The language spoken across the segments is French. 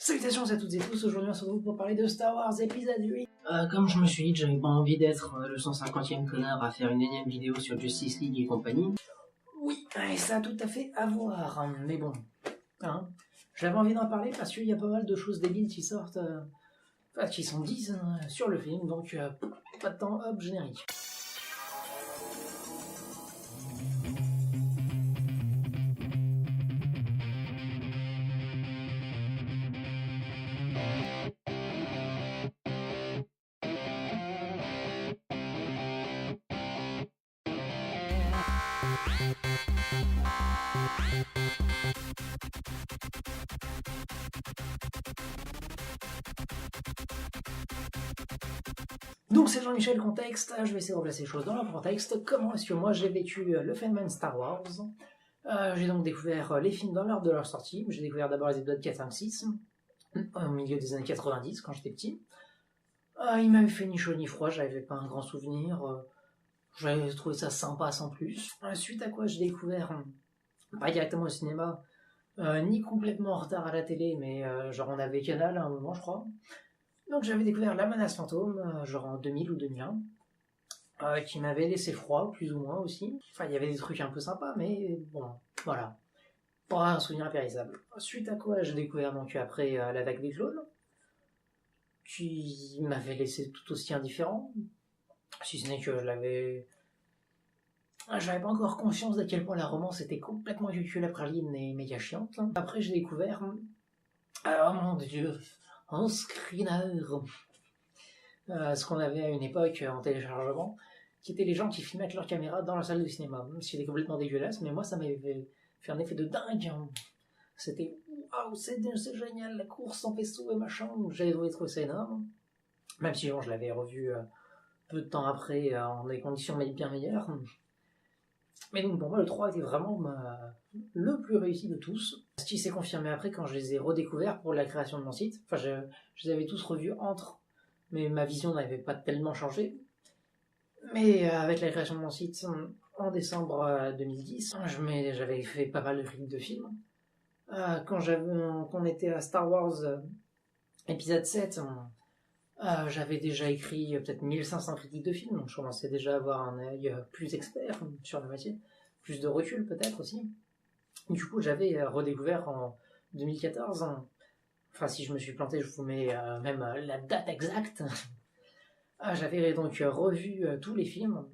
Salutations à toutes et tous, aujourd'hui on se retrouve pour parler de Star Wars épisode 8. Comme je me suis dit que j'avais pas envie d'être le 150e connard à faire une énième vidéo sur Justice League et compagnie. Oui, et ça a tout à fait à voir, hein, mais bon, hein, j'avais envie d'en parler parce qu'il y a pas mal de choses débiles qui sortent, qui sont dites sur le film, donc pas de temps, hop, générique. Donc c'est Jean-Michel, contexte, je vais essayer de replacer les choses dans leur contexte. Comment est-ce que moi j'ai vécu le phénomène Star Wars? J'ai donc découvert les films dans l'ordre de leur sortie. J'ai découvert d'abord les épisodes 4, 5, 6, au milieu des années 90, quand j'étais petit. Il m'avait fait ni chaud ni froid, j'avais pas un grand souvenir. J'avais trouvé ça sympa sans plus. Suite à quoi j'ai découvert, pas directement au cinéma, ni complètement en retard à la télé, mais genre on avait Canal à un moment je crois. Donc j'avais découvert La Menace Fantôme, genre en 2000 ou 2001, qui m'avait laissé froid, plus ou moins aussi. Enfin, il y avait des trucs un peu sympas, mais bon, voilà. Pas un souvenir impérissable. Suite à quoi j'ai découvert donc après L'attaque des clones, qui m'avait laissé tout aussi indifférent, si ce n'est que j'avais pas encore conscience d'à quel point la romance était complètement ridicule à praline et méga chiante. Après j'ai découvert, oh mon dieu, un screener, ce qu'on avait à une époque en téléchargement, qui étaient les gens qui filmaient avec leur caméra dans la salle de cinéma. C'était complètement dégueulasse, mais moi ça m'avait fait un effet de dingue. C'était waouh, c'est génial, la course en vaisseau et machin. J'avais trouvé ça énorme. Même si bon, je l'avais revu peu de temps après en des conditions bien meilleures. Mais donc pour moi le 3 était vraiment le plus réussi de tous. Ce qui s'est confirmé après quand je les ai redécouverts pour la création de mon site. Enfin je les avais tous revus entre, mais ma vision n'avait pas tellement changé. Mais avec la création de mon site en décembre 2010, j'avais fait pas mal de critiques de films. Quand on était à Star Wars épisode 7, j'avais déjà écrit peut-être 1500 critiques de films, donc je commençais déjà à avoir un œil plus expert sur la matière, plus de recul peut-être aussi. Du coup, j'avais redécouvert en 2014, enfin si je me suis planté, je vous mets même la date exacte. J'avais donc revu tous les films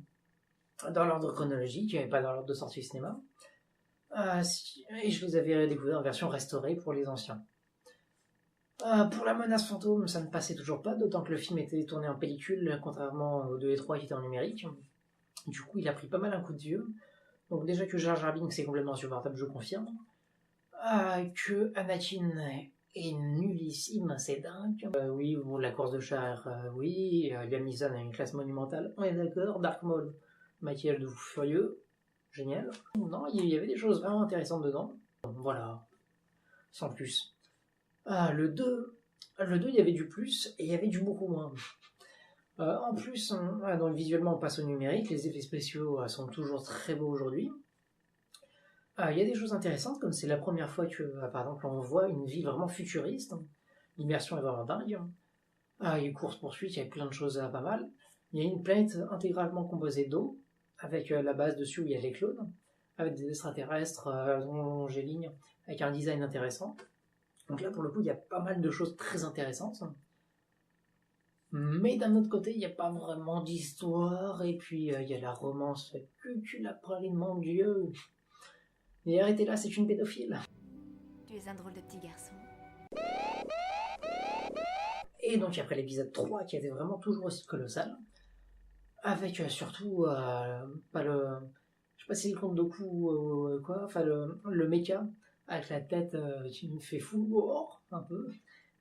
dans l'ordre chronologique, et pas dans l'ordre de sortie au cinéma, et je les avais découverts en version restaurée pour les anciens. Pour La Menace Fantôme, ça ne passait toujours pas, d'autant que le film était tourné en pellicule, contrairement aux 2 et 3 qui étaient en numérique. Du coup, il a pris pas mal un coup de vieux. Donc déjà que Jar Jar Binks c'est complètement insupportable, je confirme. Que Anakin est nullissime, c'est dingue. Oui, bon, la course de char, oui. Liam Neeson a une classe monumentale, on est d'accord. Dark Maul, maquillage de fou furieux, génial. Non, il y avait des choses vraiment intéressantes dedans. Bon, voilà, sans plus. Le 2, il y avait du plus et il y avait du beaucoup moins. En plus, donc visuellement on passe au numérique, les effets spéciaux sont toujours très beaux aujourd'hui. Il y a des choses intéressantes, comme c'est la première fois que, par exemple, on voit une ville vraiment futuriste. L'immersion est vraiment dingue. Il y a une course-poursuite, il y a plein de choses pas mal. Il y a une planète intégralement composée d'eau, avec la base dessus où il y a les clones, avec des extraterrestres longiligne, avec un design intéressant. Donc là, pour le coup, il y a pas mal de choses très intéressantes. Mais d'un autre côté, il n'y a pas vraiment d'histoire, et puis il y a la romance cul la praline, mon dieu. Et arrêtez là, c'est une pédophile. Tu es un drôle de petit garçon. Et donc après l'épisode 3, qui était vraiment toujours aussi colossal, avec surtout, pas le... Je sais pas si c'est le compte Doku ou quoi, enfin le mecha, avec la tête qui me fait fou dehors, un peu.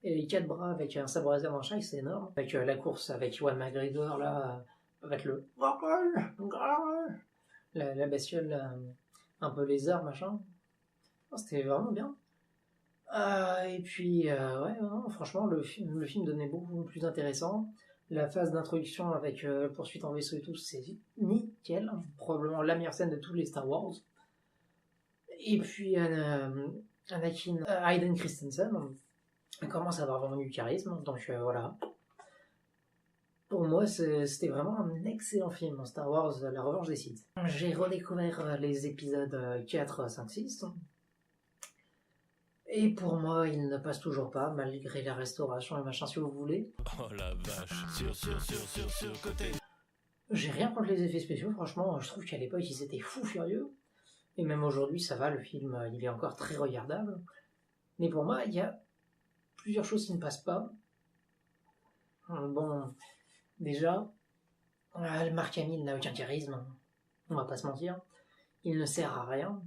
Et les 4 bras avec un sabre laser dans chaque, c'est énorme. Avec la course avec Iwan McGregor, là, avec le... La bestiole un peu lézard, machin. Oh, c'était vraiment bien. Et puis, ouais, non, franchement, le film donnait beaucoup plus intéressant. La phase d'introduction avec poursuite en vaisseau et tout, c'est nickel. Probablement la meilleure scène de tous les Star Wars. Et puis, Anakin, Hayden Christensen, Elle commence à avoir vraiment du charisme, donc voilà. Pour moi, c'était vraiment un excellent film, Star Wars, La Revanche des Sith. J'ai redécouvert les épisodes 4, 5, 6. Et pour moi, il ne passe toujours pas, malgré la restauration et machin, si vous voulez. Oh la vache, sur côté. J'ai rien contre les effets spéciaux, franchement, je trouve qu'à l'époque, ils étaient fous furieux. Et même aujourd'hui, ça va, le film, il est encore très regardable. Mais pour moi, il y a plusieurs choses qui ne passent pas. Bon, déjà, Mark Hamill n'a aucun charisme, on va pas se mentir. Il ne sert à rien.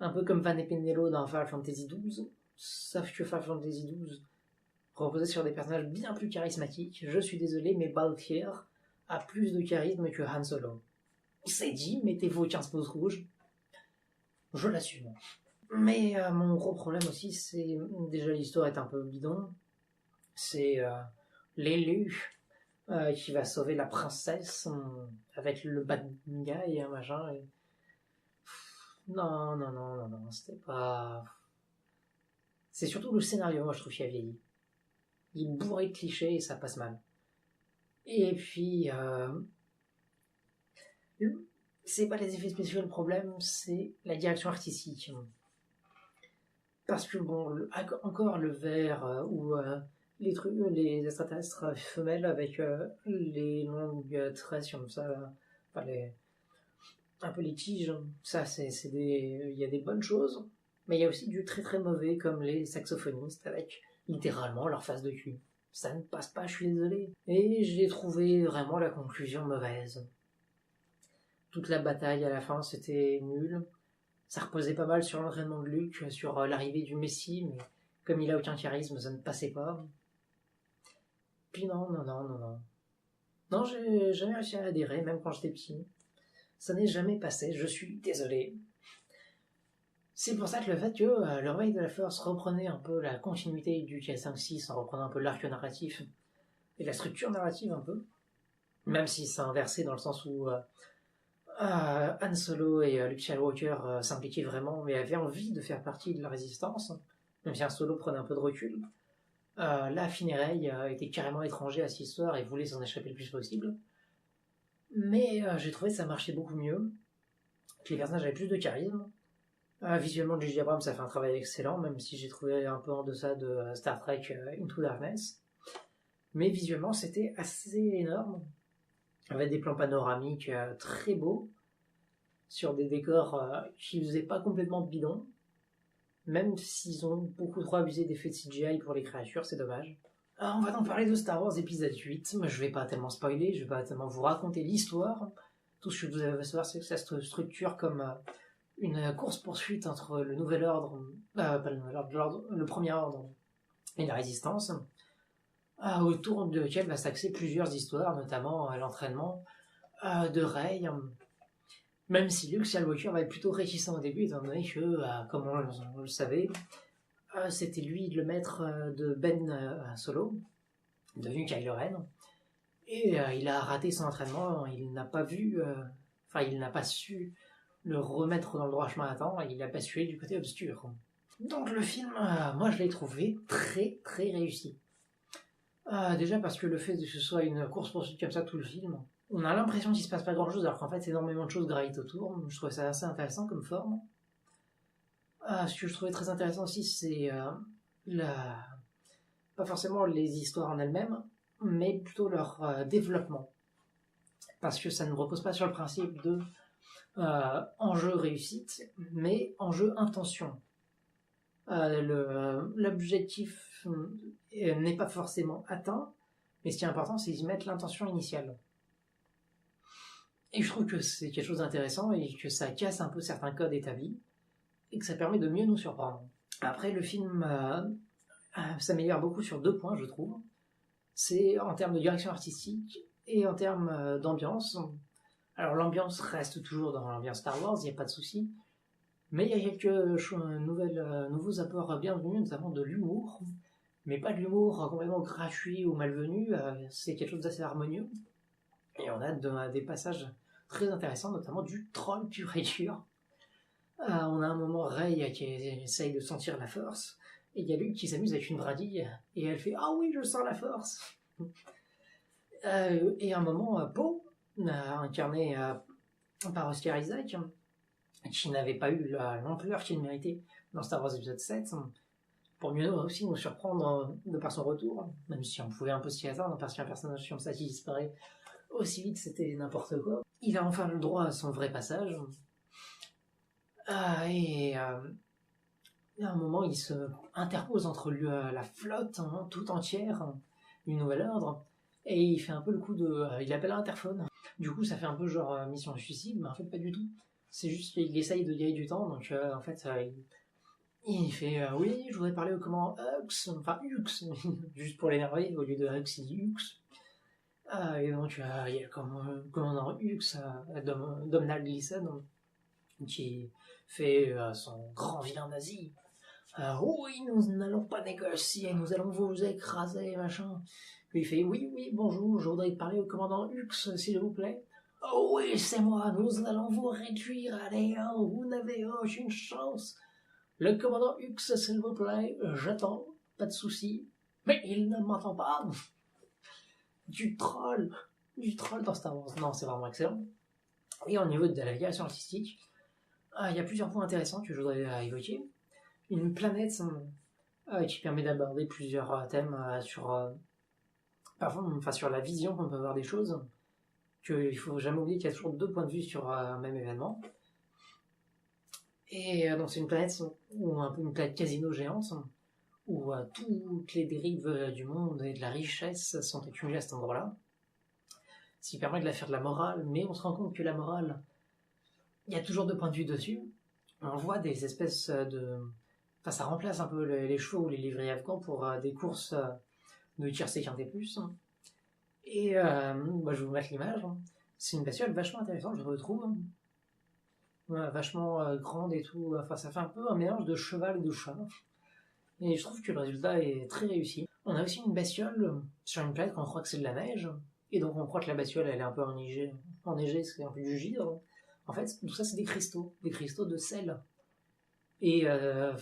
Un peu comme Van Epenelo dans Final Fantasy XII, sauf que Final Fantasy XII reposait sur des personnages bien plus charismatiques. Je suis désolé, mais Balthier a plus de charisme que Han Solo. C'est dit, mettez vos 15 pouces rouges. Je l'assume. Mais mon gros problème aussi, c'est... Déjà, l'histoire est un peu bidon. C'est l'élu qui va sauver la princesse avec le bad guy et un machin. Et... Non, c'était pas... C'est surtout le scénario, moi, je trouve qu'il a vieilli. Il est bourré de clichés et ça passe mal. Et puis... c'est pas les effets spéciaux le problème, c'est la direction artistique. Parce que bon, encore le verre ou les extraterrestres femelles avec les longues tresses comme ça, enfin un peu les tiges, ça il y a des bonnes choses, mais il y a aussi du très très mauvais comme les saxophonistes avec littéralement leur face de cul. Ça ne passe pas, je suis désolé. Et j'ai trouvé vraiment la conclusion mauvaise. Toute la bataille à la fin, c'était nul. Ça reposait pas mal sur l'entraînement de Luke, sur l'arrivée du Messie, mais comme il a aucun charisme, ça ne passait pas. Puis non. Non, j'ai jamais réussi à adhérer, même quand j'étais petit. Ça n'est jamais passé, je suis désolé. C'est pour ça que le fait que le Réveil de la Force reprenait un peu la continuité du K5-6, en reprenant un peu l'arc narratif et la structure narrative un peu, même si c'est inversé dans le sens où Han Solo et Luke Skywalker s'impliquaient vraiment, mais avaient envie de faire partie de la résistance, même si Han Solo prenait un peu de recul. Là, Finn Rey était carrément étranger à cette histoire et voulait s'en échapper le plus possible. Mais j'ai trouvé que ça marchait beaucoup mieux, que les personnages avaient plus de charisme. Visuellement, J.J. Abrams a fait un travail excellent, même si j'ai trouvé un peu en deçà de Star Trek Into Darkness. Mais visuellement, c'était assez énorme, avec des plans panoramiques très beaux, sur des décors qui faisaient pas complètement bidon, même s'ils ont beaucoup trop abusé d'effets de CGI pour les créatures, c'est dommage. On va donc parler de Star Wars épisode 8, mais je vais pas tellement spoiler, je vais pas tellement vous raconter l'histoire. Tout ce que vous avez à savoir, c'est que ça se structure comme une course-poursuite entre le Nouvel Ordre, pas le Nouvel Ordre, le Premier Ordre et la Résistance, autour de laquelle va s'axer plusieurs histoires, notamment l'entraînement de Rey, même si Luke Skywalker va être plutôt réticent au début, étant donné que, comme on le savait, c'était lui le maître de Ben Solo, devenu Kylo Ren, et il a raté son entraînement, il n'a pas il n'a pas su le remettre dans le droit chemin à temps, et il a basculé du côté obscur. Donc le film, moi je l'ai trouvé très très réussi. Déjà parce que le fait que ce soit une course-poursuite comme ça tout le film, on a l'impression qu'il se passe pas grand-chose, alors qu'en fait énormément de choses gravitent autour. Je trouvais ça assez intéressant comme forme. Ce que je trouvais très intéressant aussi, c'est pas forcément les histoires en elles-mêmes, mais plutôt leur développement. Parce que ça ne repose pas sur le principe de enjeu réussite, mais enjeu intention. L'objectif n'est pas forcément atteint, mais ce qui est important, c'est d'y mettre l'intention initiale. Et je trouve que c'est quelque chose d'intéressant et que ça casse un peu certains codes établis et que ça permet de mieux nous surprendre. Après, le film s'améliore beaucoup sur 2 points, je trouve. C'est en termes de direction artistique et en termes d'ambiance. Alors l'ambiance reste toujours dans l'ambiance Star Wars, il n'y a pas de souci. Mais il y a quelques nouveaux apports bienvenus, notamment de l'humour. Mais pas de l'humour complètement gratuit ou malvenu, c'est quelque chose d'assez harmonieux. Et on a des passages très intéressants, notamment du troll pur et dur. On a un moment Rey qui essaye de sentir la force, Et il y a Luke qui s'amuse avec une brindille, et elle fait « Ah oui, je sens la force !» Et à un moment, Poe, incarné par Oscar Isaac, qui n'avait pas eu l'ampleur qu'il méritait dans Star Wars épisode 7, pour mieux aussi nous surprendre de par son retour, même si on pouvait un peu s'y attendre, parce qu'un personnage comme ça qui disparaît aussi vite, c'était n'importe quoi. Il a enfin le droit à son vrai passage. Et à un moment, il se interpose entre la flotte tout entière, du Nouvel Ordre, et il fait un peu le coup de... il appelle à l'interphone. Du coup, ça fait un peu genre mission suicide, mais en fait, pas du tout. C'est juste qu'il essaye de gagner du temps, donc en fait, il fait oui, je voudrais parler au commandant Hux, enfin Hux, juste pour l'énerver, au lieu de Hux, il dit Hux. Et donc, il y a le commandant Hux, Domhnall Gleeson, qui fait son grand vilain nazi. Oui, nous n'allons pas négocier, nous allons vous écraser, machin. Puis il fait oui, bonjour, je voudrais parler au commandant Hux, s'il vous plaît. Oh oui, c'est moi, nous allons vous réduire à néant, vous n'avez aucune chance. Le commandant Hux, s'il vous plaît, j'attends, pas de souci. Mais il ne m'entend pas. Du troll dans Star Wars. Non, c'est vraiment excellent. Et au niveau de la direction artistique, il y a plusieurs points intéressants que je voudrais évoquer. Une planète qui permet d'aborder plusieurs thèmes sur la vision qu'on peut avoir des choses. Qu'il ne faut jamais oublier qu'il y a toujours deux points de vue sur un même événement. Et donc c'est une planète, ou un peu une planète casino géante, où toutes les dérives du monde et de la richesse sont accumulées à cet endroit-là. Ce qui permet de la faire de la morale, mais on se rend compte que la morale, il y a toujours deux points de vue dessus. On voit des espèces de... Enfin, ça remplace un peu les chevaux ou les livriers afghans pour des courses de tiercé quinté plus. Et je vais vous mettre l'image. C'est une bestiole vachement intéressante, je retrouve. Vachement grande et tout. Enfin, ça fait un peu un mélange de cheval et de chat. Et je trouve que le résultat est très réussi. On a aussi une bestiole sur une planète qu'on croit que c'est de la neige. Et donc on croit que la bestiole elle est un peu enneigée, c'est un peu du givre. En fait, tout ça c'est des cristaux de sel. Et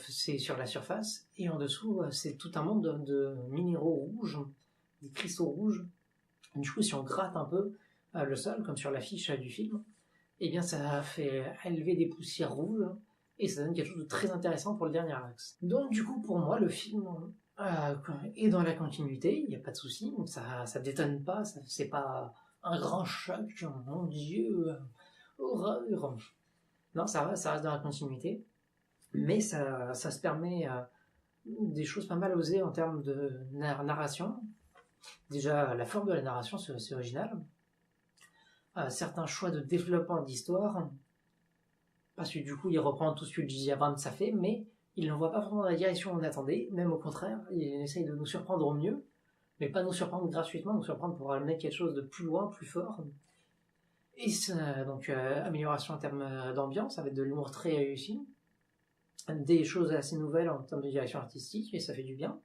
c'est sur la surface. Et en dessous, c'est tout un monde de minéraux rouges, des cristaux rouges. Du coup, si on gratte un peu le sol, comme sur l'affiche du film, eh bien ça fait élever des poussières rouges. Et ça donne quelque chose de très intéressant pour le dernier axe. Donc du coup, pour moi, le film est dans la continuité, il n'y a pas de souci, ça détonne pas, c'est pas un grand choc, mon Dieu, horreur. Non, ça reste dans la continuité, mais ça se permet des choses pas mal osées en termes de narration. Déjà, la forme de la narration, c'est original. Certains choix de développement d'histoire, parce que du coup il reprend tout ce que J.J. Abrams a fait, mais il n'envoie pas vraiment dans la direction où on attendait, même au contraire, il essaye de nous surprendre au mieux, mais pas nous surprendre gratuitement, nous surprendre pour amener quelque chose de plus loin, plus fort. Et donc amélioration en termes d'ambiance, avec de l'humour très réussi, des choses assez nouvelles en termes de direction artistique, et ça fait du bien.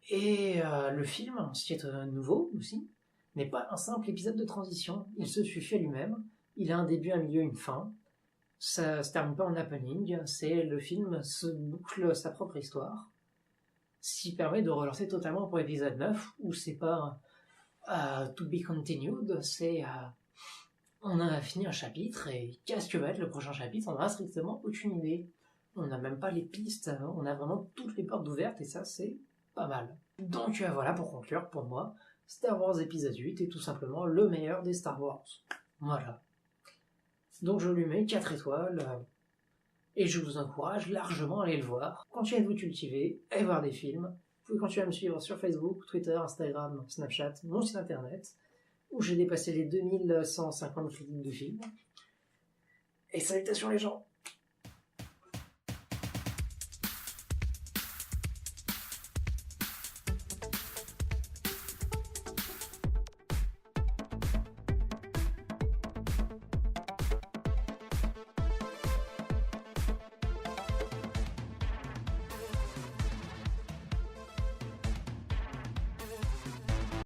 Et le film, ce qui est nouveau aussi, n'est pas un simple épisode de transition, il se suffit à lui-même, il a un début, un milieu, une fin. Ça se termine pas en happening, c'est le film se boucle sa propre histoire, ce qui permet de relancer totalement pour l'épisode 9, où c'est pas to be continued, c'est on a fini un chapitre, et qu'est-ce que va être le prochain chapitre, on n'a strictement aucune idée. On n'a même pas les pistes, on a vraiment toutes les portes ouvertes, et ça c'est pas mal. Donc voilà, pour conclure, pour moi, Star Wars épisode 8 est tout simplement le meilleur des Star Wars. Voilà. Donc je lui mets 4 étoiles, et je vous encourage largement à aller le voir. Continuez de vous cultiver, et voir des films. Vous pouvez continuer à me suivre sur Facebook, Twitter, Instagram, Snapchat, mon site internet, où j'ai dépassé les 2150 critiques de films. Et salutations les gens!